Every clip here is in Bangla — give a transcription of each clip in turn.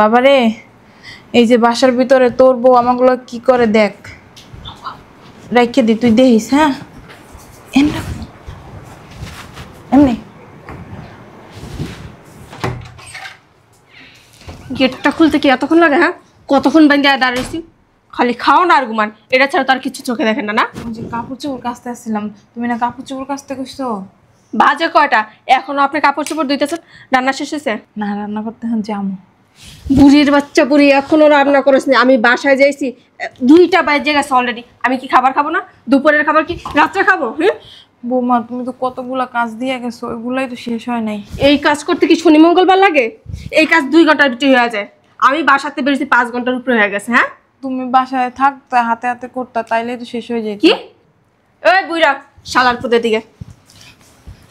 বাবারে, এই যে বাসার ভিতরে তোর বউ আমাগুলো কি করে দেখ, রাইখে দি, তুই দেখিস। হ্যাঁ, এমনি গেটটা খুলতে কি এতক্ষণ লাগে? হ্যাঁ, কতক্ষণ বাইন্দে দাঁড়িয়েছি, খালি খাও না আর ঘুমান, এটা ছাড়া তার কিছু চোখে দেখেন না। না, যে কাপড় চোপড় কাচতে আসছিলাম, তুমি না কাপড় চোপড় কাচতে কইছো? বাজে কয়টা, এখনো আপনি কাপড় চোপড় ধুইতেছেন? রান্না শেষ হয়েছে? না, রান্না করতে এখন যামু। বুড়ির বাচ্চা বুড়ি, এখনো রান্না করেছি? আমি বাসায় যাইছি, 2টা বাজে গেছে অলরেডি। আমি কি খাবার খাবো না? দুপুরের খাবার কি রাত্রে খাবো? হ্যাঁ বৌমা, তুমি তো কতগুলা কাজ দিয়ে গেছো, ওইগুলাই তো শেষ হয় নাই। এই কাজ করতে কি শনি মঙ্গলবার লাগে? এই কাজ 2 ঘন্টার ভিতরে হয়ে যায়। আমি বাসাতে বেরিয়েছি 5 ঘন্টার উপরে হয়ে গেছে। হ্যাঁ, তুমি বাসায় থাকতে হাতে হাতে করতা, তাইলেই তো শেষ হয়ে যেত। কি ওই বুইরা শালার পুদের দিকে?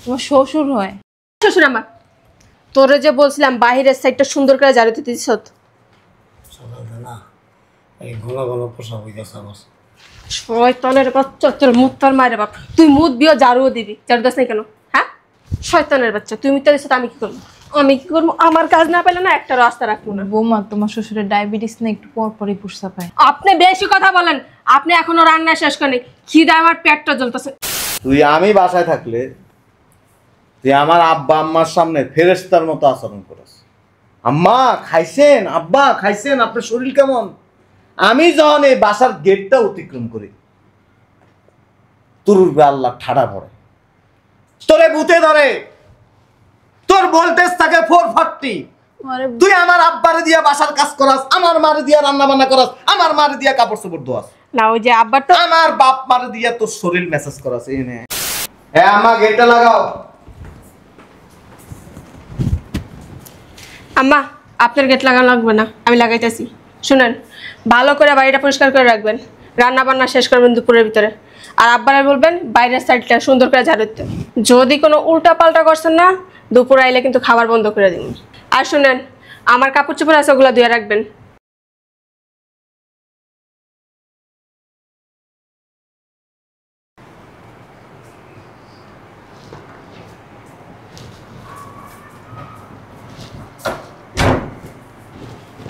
তোমার শ্বশুর হয়? শ্বশুর আমার? তোরে যে বলছিলাম বাহিরের সাইডটা সুন্দর করে ঝাড়ু দিতে দিস। সকালে না এই ঘন ঘন পোষা হইতেছে আমার। শয়তানের বাচ্চা, তোর মুখ তোর মায়ের বাপ, তুই মুখ দিও ঝাড়ুও দিবি, ঝাড়ু দাস নাই কেন? হ্যাঁ, শয়তানের বাচ্চা, তুই মিথ্যা দিস, আমি কি করবো? আমি কি করবো? আমার কাজ না পেলে না একটা রাস্তা রাখবো না। বৌমা, তোমার শ্বশুরের ডায়াবেটিস না, একটু পর পরই পুষা পায়। আপনি বেশি কথা বলেন, আপনি এখনো রান্না শেষ করেনি, খিদে আমার পেটটা জ্বলতেছে। তুই আমি বাসায় থাকলে তুই আমার আব্বা আম্মার সামনে ফেরেশতার মতো আচরণ করিস। আম্মা খাইছেন, আব্বা খাইছেন, আপনার শরীর কেমন? আমি যখন এই বাসার গেটটা অতিক্রম করি, তোর আল্লাহ ঠাড়া পড়ে, তোরে ভূতে ধরে, তোর ভোল্টেজ থাকে 440। তুই আমার আব্বারে দিয়া বাসার কাজ করাস, আমার মারে দিয়া রান্না বান্না করাস, আমার মারে দিয়া কাপড় চোপড় ধোয়াস, না ওই যে আব্বার তো আমার বাপ মারে দিয়া তোর শরীর মেসেজ করাস। এই নে, হ্যাঁ আম্মা গেটটা লাগাও। আম্মা, আপনার গেট লাগানো লাগবে না, আমি লাগাইতেছি। শুনেন, ভালো করে বাড়িটা পরিষ্কার করে রাখবেন, রান্না বান্না শেষ করবেন দুপুরের ভিতরে। আর আব্বারে বলবেন বাইরের সাইডটা সুন্দর করে ঝাড়ু দিতে। যদি কোনো উল্টা পাল্টা করছেন না, দুপুরে আইলে কিন্তু খাবার বন্ধ করে দিন। আর শুনেন, আমার কাপড় চোপড় আছে, ওগুলো ধুয়ে রাখবেন।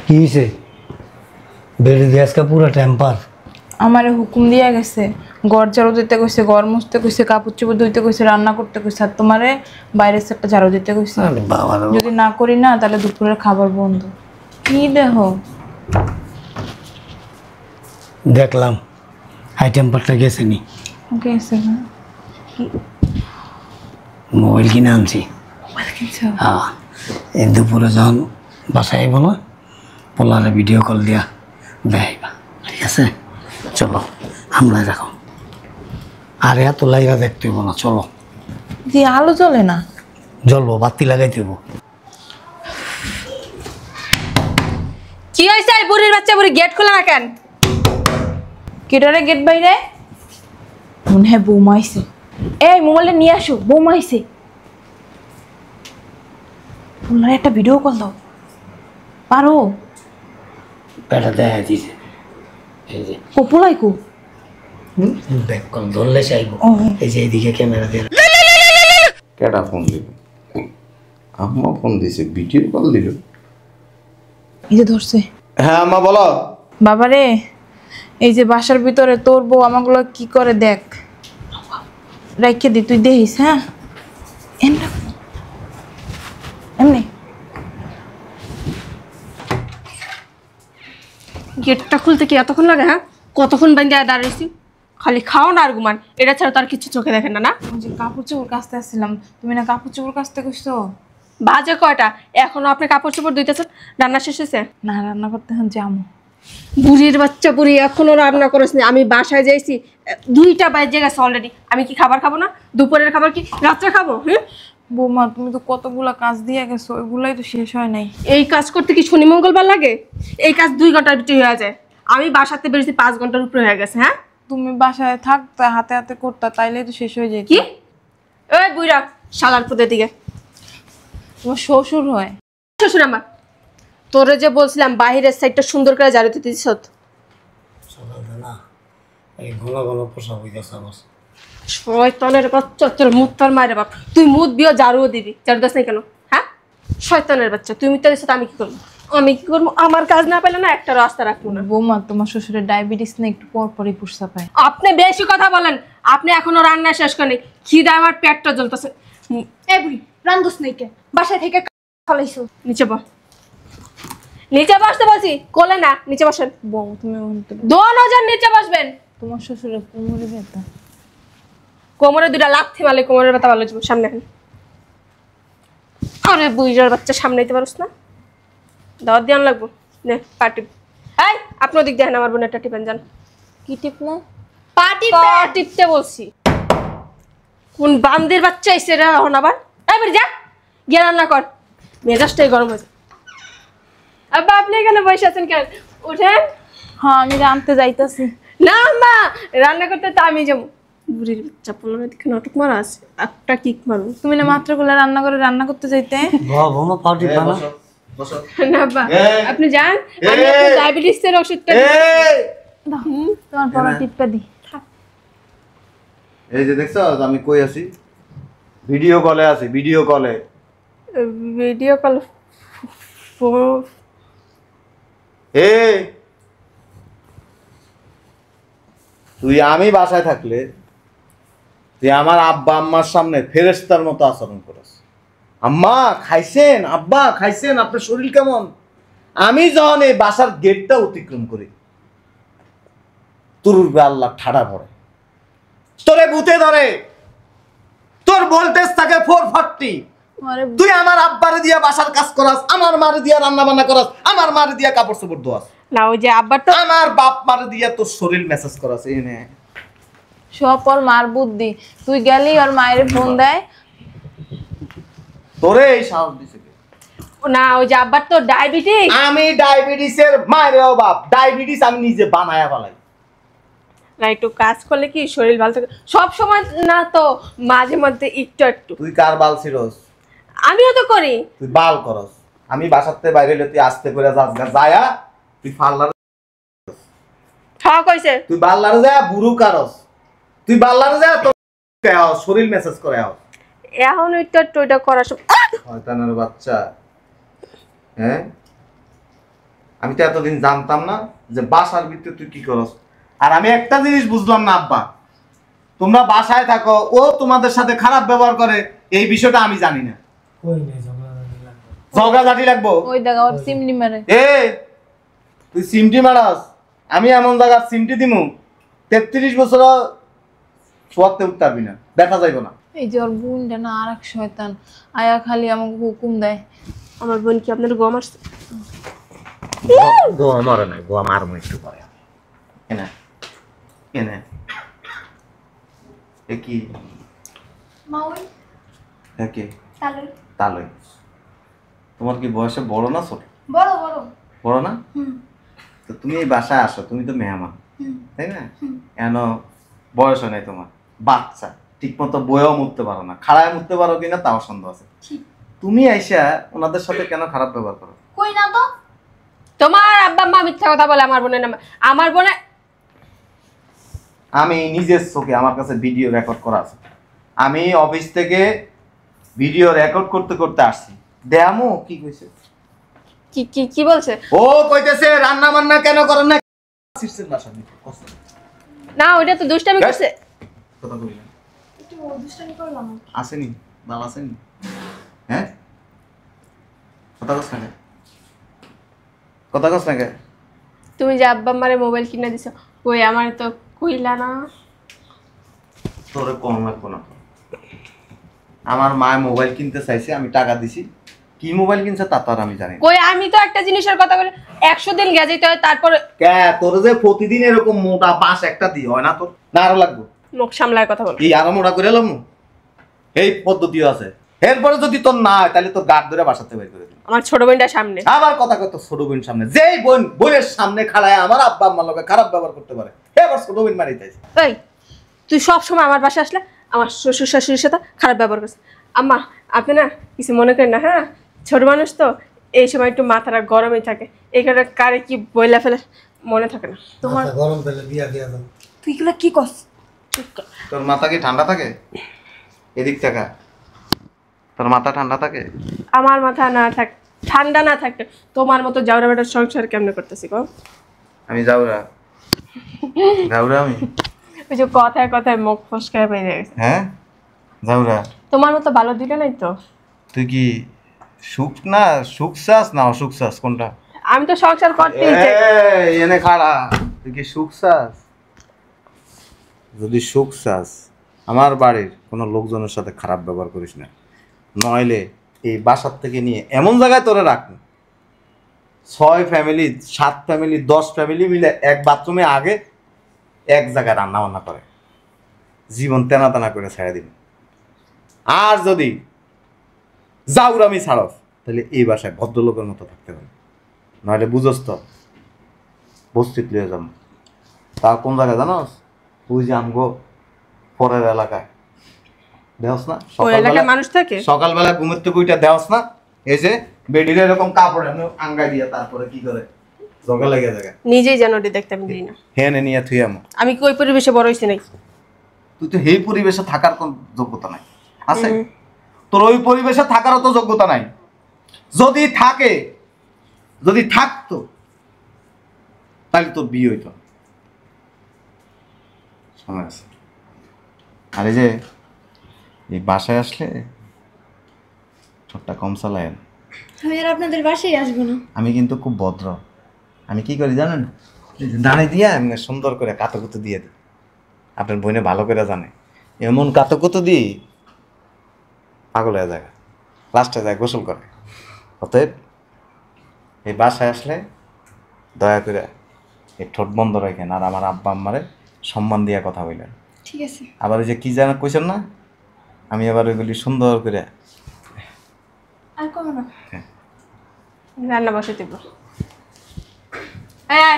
কি হয়েছে? বেড়ে দিয়ে আজকে পুরো টেম্পার। আমারে হুকুম দিয়া গেছে, ঘর ঝাড়ু দিতে কইছে, ঘর মুছতে কইছে, কাপড় চোপড় ধুইতে কইছে, রান্না করতে কইছে, আর তোমারে বাইরের সেটটা ঝাড়ু দিতে কইছে। যদি না করি না, তাহলে দুপুরের খাবার বন্ধ। কি দেহ দেখলাম হাই টেম্পারটা গেছে নি। গেছে না? মোবাইল কিনে আনছি। কিনছো? হ্যাঁ, এই দুপুরে যখন বাসায় আইব না, পোলারে ভিডিও কল দিয়া দেখাইবা, ঠিক আছে? চলো আমরা দেখো, আর এত লাইরা দেখতে হইব না, চলো। যে আলো জ্বলে না? জ্বলবো, বাতি লাগাইতে হইব। কি হয়েছে? এই বুড়ির বাচ্চা বুড়ি, গেট খোলা না কেন? কেটারে গেট বাইরে? মনে হয় বৌমা আইছে। এই মোবাইলটা নিয়ে আসো, বৌমা আইছে। তোমার একটা ভিডিও কল দাও, পারো? বেটা দেখা দিছে, এই যে কপুলাই কো ব্যাক কল ধরলে চাইব। এই যে এইদিকে ক্যামেরা দিয়ে। কেডা ফোন দিল? আম্মা ফোন দিছে, ভিডিও কল দিল। এই যে ধরছে। হ্যাঁ আম্মা বলো। বাবারে, এই যে বাসার ভিতরে তোর বউ আমাগুলো কি করে দেখ, রাইখে দি, তুই দেখিস। হ্যাঁ, এমনি গেটটা খুলতে কি এতক্ষণ লাগে? হ্যাঁ, কতক্ষণ বাইন্দে দাঁড়িয়েছি, খালি খাও না আর ঘুমান, এটা ছাড়া তার কিছু চোখে দেখেন না। না, যে কাপড় চোপড় কাচতে আসছিলাম, তুমি না কাপড় চোপড় কাচতে কইছো? বাজে কয়টা, এখনো আপনি কাপড় চোপড় ধুইতেছেন? রান্না শেষ হয়েছে? না, রান্না করতে এখন যামু। বুড়ির বাচ্চা বুড়ি, এখনো রান্না করেছি? আমি বাসায় যাইছি, 2টা বাজে গেছে অলরেডি। আমি কি খাবার খাবো না? দুপুরের খাবার কি রাত্রে খাবো? হ্যাঁ, বৌমা, তুমি তো কতগুলা কাজ দিয়ে গেছো, ওইগুলাই তো শেষ হয় নাই। এই কাজ করতে কি শনি মঙ্গলবার লাগে? এই কাজ 2 ঘন্টার ভিতরে হয়ে যায়। আমি বাসাতে বেরিয়েছি 5 ঘন্টার উপরে হয়ে গেছে। হ্যাঁ, তুমি বাসায় থাকতে হাতে হাতে করতা, তাইলেই তো শেষ হয়ে যেত। কি ওই বুইরা শালার পুদের দিকে? তোমার শ্বশুর হয়? শ্বশুর আমার? তোরে যে বলছিলাম বাহিরের সাইডটা সুন্দর করে ঝাড়ু দিতে দিস। সকালে না এই ঘন ঘন পোষা হইতেছে আমার। শয়তানের বাচ্চা, তোর মুখ তোর মায়ের বাপ, তুই মুখ দিও ঝাড়ুও দিবি, ঝাড়ু দাস নাই কেন? হ্যাঁ, শয়তানের বাচ্চা, তুই মিথ্যা দিস, আমি কি করবো? আমি কি করবো? আমার কাজ না পেলে না একটা রাস্তা রাখবো না। বৌমা তোমার শ্বশুরের ডায়াবেটিস না একটু পর পরই পুষা পায়। আপনি বেশি কথা বলেন। আপনি এখনো রান্না শেষ করেনি, খিদে আমার পেটটা জ্বলতেছে। এ বুড়ি রান্দুস নাই কে? বাসায় থেকে খালাইছো। নিচে বস, নিচে বসতে বলছি, কোলে না, নিচে বসেন। বউ তুমি দোনোজন নিচে বসবেন। তোমার শ্বশুরের কোমরে ব্যথা। কোমরে দুটা লাথি মারলে কোমরের ব্যথা ভালো যাবে। সামনে এখন। আরে বুইজার বাচ্চা সামনে নিতে পারোস না? দাওয়াত দিয়ান লাগবো। নে পার্টি। এই আপনি ওদিক দেখেন, আমার বোনেরটা টিপেন যান। কি টিপনা? পার্টি টিপতে বলছি। কোন বান্দির বাচ্চা এসে রে এখন আবার? এই বের যা, গিয়ে রান্না কর। মেজাজটাই গরম হয়েছে। আব্বা আপনি এখানে বসে আছেন কেন? উঠেন। হ্যাঁ আমি রানতে যাইতাছি। না মা, রান্না করতে তো আমি যাবো। বুড়ির বাচ্চা পোলার দিকে নাটক মারা আছে, একটা কিক মারবো। তুমি না মাত্র গুলা রান্না করে রান্না করতে যাইতে। বৌমা পাউটি বানা। বসো বসো। না আব্বা এই। আপনি যান, আমি ডায়াবেটিসের ওষুধটা এই দাও, তোমার বড় টিপটা দি। এই যে দেখছো আমি কই আছি? ভিডিও কলে আছি, ভিডিও কলে। Video call. এই তুই আমি বাসায় থাকলে তুই আমার আব্বা আম্মার সামনে ফেরেশতার মতো আচরণ করিস। আম্মা খাইছেন, আব্বা খাইছেন, আপনার শরীর কেমন? আমি যখন এই বাসার গেটটা অতিক্রম করি তোর আল্লাহ ঠাডা পড়ে, তোরে বুতে ধরে, তোর ভোল্টেজ থাকে 440। আরে তুই আমার আব্বারে দিয়া বাসার কাজ করাস, আমার মারে দিয়া রান্না বান্না করাস, আমার মারে দিয়া কাপড় চোপড় ধোয়াস, না ওই যে আব্বার তো আমার বাপ মারে দিয়া তোর শরীর মেসেজ করাস। এই নে সব ওর মার বুদ্ধি। তুই গেলি ওর মায়ের ফোন দেয়। তোরে এই সাহস দিছে কে? না ওই যে আব্বার তো ডায়াবেটিস। আমি ডায়াবেটিসের মায়েরও বাপ। ডায়াবেটিস আমি নিজে বানায়া ফেলাই। না একটু কাজ করলে কি শরীর ভালো থাকে? সব সময় না তো, মাঝে মধ্যে একটু একটু। তুই কার বাল ছিরস? আমিও তো করি। তুই বাল করস। আমি বাসাতে বাইরে হলে তুই আস্তে করে যাস গা, যায়া তুই ফাল্লার, ঠক হইছে। তুই বাল্লারে যা বুড়ু কারস, তুই বাল্লারে যা তোর শরীর মেসেজ করে আও। এখন একটু একটু ওইটা করার সময় শয়তানের বাচ্চা। হ্যাঁ আমি তো এতদিন জানতাম না যে বাসার ভিতরে তুই কি করস। আর আমি একটা জিনিস বুঝলাম না আব্বা, তোমরা বাসায় থাকো, ও তোমাদের সাথে খারাপ ব্যবহার করে, এই বিষয়টা আমি জানি না। ঝগড়াঝাটি লাগবো? ওই দেখা ওর চিমনি মারে। এ তুই সিমটি মারাস, আমি এমন জায়গার সিমটি দিমু 33 বছর শোয়াতে উঠতে পারবি না, দেখা যাইব না। এই যে ওর বোনটা না আর এক শয়তান, আয়া খালি আমাকে হুকুম দেয়। আমার বোন কি আপনার গো মারছে? গো আমার না, গো আমার মনে একটু পরে এনে এনে এ কি মাউই একে তালুই তালই। তোমার কি বয়সে বড় না ছোট? বড় বড়। বড় না? হুম তো তুমি এই বাসায় আসো, তুমি তো মেহমান, হুম তাই না? কেন বয়স নেই তোমার, বাচ্চা, ঠিক মতো বয়েও মুততে পারো না, খাড়ায় মুততে পারো কিনা তাও সন্দেহ আছে। তুমি আইসা ওনাদের সাথে কেন খারাপ ব্যবহার করো? কই না তো। তোমার আব্বা মা মিথ্যা কথা বলে আমার বোনের নামে। আমার বোনে আমি নিজের চোখে, আমার কাছে ভিডিও রেকর্ড করা আছে, আমি অফিস থেকে ভিডিও রেকর্ড করতে করতে আসছি। দেয়ামো কি কইছে? কি কি কি বলছে? ও কইতেছে রান্না বান্না কেন করেন না? সিস্টেম বাসা দিতে কষ্ট। না ওইটা তো দুষ্টামি করছে। কথা কই না। একটু দুষ্টামি করলাম। আসেনি, বাল আসেনি। হ্যাঁ? কথা কস না। কথা কস না কে? তুমি যে আব্বা মারে মোবাইল কিনে দিছো, ওই আমার তো কইলা না। তোরে কম লাগবো না। আমার মা মোবাইল কিনতে চাইছে, আমি টাকা দিছি। কি মোবাইল কিনছে তা তো আর আমি জানি না। কই আমি তো একটা জিনিসের কথা বলে 100 দিন গেজেতে হয়, তারপরে কে তোর যে প্রতিদিন এরকম মোটা বাঁশ একটা দি হয় না তোর? না আরো লাগবো? মুখ সামলায় কথা বল। এই আরো মোটা করে এলাম, এই পদ্ধতিও আছে। এরপরে যদি তোর না হয় তাহলে তোর গাড় ধরে বাসাতে বের করে দিবি। আমার ছোট বোনটা সামনে। আবার কথা কত ছোট বোন সামনে, যেই বোন বোনের সামনে খাড়ায় আমার আব্বা আম্মার লোকে খারাপ ব্যবহার করতে পারে, এবার ছোট বোন মারি তাইছে। এই তুই সব সময় আমার বাসায় আসলে আমার শ্বশুর শাশুড়ির সাথে খারাপ ব্যবহার করছিস। আম্মা আপনি না কিছু মনে করেন না, হ্যাঁ ছোট মানুষ তো এই সময় একটু মাথাটা গরমই থাকে, এখানে কারে কি বইলা ফেলে মনে থাকে না। তোমার গরম পেলে বিয়া দিয়া দাও। তুই এগুলা কি কস? তোর মাথা কি ঠান্ডা থাকে? এদিক থেকে তোর মাথা ঠান্ডা থাকে? আমার মাথা না থাক ঠান্ডা না থাকে তোমার মতো যাওরা বেটার সংসার কেমনে করতেছি গো? আমি যাওরা আমি ওই যে কথায় কথায় মুখ ফসকায় বেরিয়ে গেছে। হ্যাঁ যাওরা তোমার মতো ভালো দিলে নাই তো। তুই কি সুখ না সুখ চাস না অসুখ চাস কোনটা? আমি তো সংসার করতেই চাই। এনে খাড়া, তুই কি সুখ চাস? যদি সুখ চাস আমার বাড়ির কোনো লোকজনের সাথে খারাপ ব্যবহার করিস না, নইলে এই বাসার থেকে নিয়ে এমন জায়গায় তোরে রাখবো 6 ফ্যামিলি 7 ফ্যামিলি 10 ফ্যামিলি মিলে এক বাথরুমে আগে এক জায়গায় রান্না বান্না করে জীবন তেনা তেনা করে ছেড়ে দিবি। আর যদি জাউরামি ছাড়স তাহলে এই বাসায় ভদ্রলোকের মতো থাকতে হবে, নইলে বুঝস তো বস্তিত লিয়ে যাম। তা কোন জায়গায় জানোস? ওই যে আমগো পরের এলাকায় দেওস না, ওই এলাকার মানুষ থাকে সকালবেলা ঘুমের থেকে উইটা দেওস না, এই যে বেডির এরকম কাপড় আঙ্গাই দিয়ে তারপরে কি করে জগা লাগে জায়গা নিজেই জানো ওটা দেখতে আমি দিই না। হ্যাঁ নিয়ে থুই আমি কি ওই পরিবেশে বড় হইছি নাকি? তুই তো এই পরিবেশে থাকার কোন যোগ্যতা নাই আছে? তোর ওই পরিবেশে থাকারও তো যোগ্যতা নাই। যদি থাকে, যদি থাকতো তাহলে তোর বিয়ে হইতো। সময় আছে। আর এই যে এই বাসায় আসলে ছোট্টা কম চালায়েন। আমি আর আপনাদের বাসায় আসবো না। আমি কিন্তু খুব ভদ্র। আমি কি করি জানেন? দাঁড়িয়ে দিয়ে আমি সুন্দর করে কাতকুতো দিয়ে দিই। আপনার বোনে ভালো করে জানে এমন কাতকুতো দিই পাগল হয়ে যায়, লাস্টে যায় গোসল করে। অতএব এই বাসায় আসলে দয়া করে এই ঠোঁট বন্ধ রাখেন, আর আমার আব্বা আম্মারে সম্মান দিয়ে কথা বললেন। ঠিক আছে। আবার ওই যে কি জানা কইছেন না, আমি আবার ওইগুলি সুন্দর করে আর কোনো না। রান্না বসে দেব। হ্যাঁ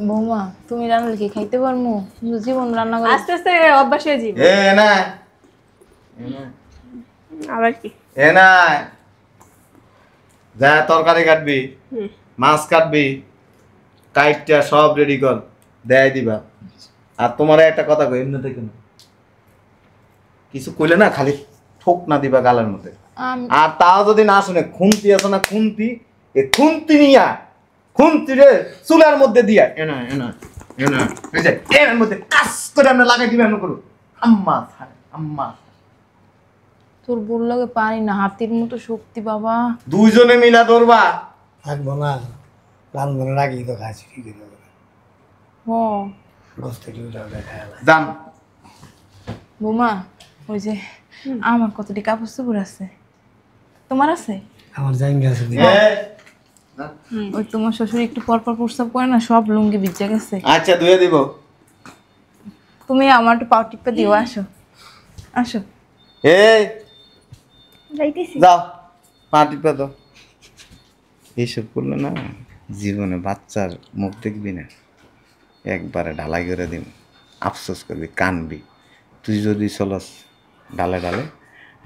বৌমা তুমি রান্না কি খাইতে পারমু? জীবন রান্না করে আস্তে আস্তে অভ্যাস হয়ে যাবে। এ না আবার কি এ না যা তরকারি কাটবি, মাছ কাটবি, কাইটটা সব রেডি কর, দেয় দিবা। আর তোমার একটা কথা কই, এমনিতে কেন কিছু কইলে না খালি ঠোক না দিবা গালের মধ্যে। আর তাও যদি না শুনে খুন্তি আছে না, খুন্তি এই খুন্তি নিয়া খুন্তি রে চুলার মধ্যে দিয়া এনা এনা এনা এই যে এর মধ্যে কাজ করে আমরা লাগাই দিবা এমন করো। আম্মা আম্মা তোর বল লাগে পারি না, হাতির মতো শক্তি বাবা। দুইজনে মিলা ধরবা। থাকবো না, রান্ধনের আগেই তো খাচ্ছি কি করে ও গোস্ত টিউটা খায়। জান বৌমা ওই যে আমার কতটি কাপড় চোপড় আছে, তোমার আছে? আমার জায়গা আছে ওই তোমার শ্বশুর একটু পর পর প্রস্তাব করে না, সব লুঙ্গি ভিজে গেছে। আচ্ছা ধুয়ে দিব। তুমি আমার একটু পাও টিপে দিও, আসো আসো। এই যাইতেছি। যাও পা টিপে দাও। এইসব করলে না জীবনে বাচ্চার মুখ দেখবি না, একবারে ঢালাই করে দিন, আফসোস করবি, কানবি। তুই যদি চলস ডালে ডালে,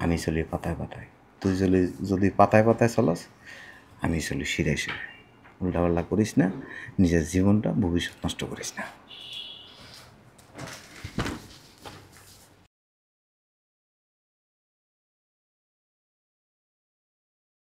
আমি চলি পাতায় পাতায়। তুই যদি পাতায় পাতায় চলস, আমি চলি শিরায় শিরায়। উল্টাপাল্টা করিস না, নিজের জীবনটা ভবিষ্যৎ নষ্ট করিস না।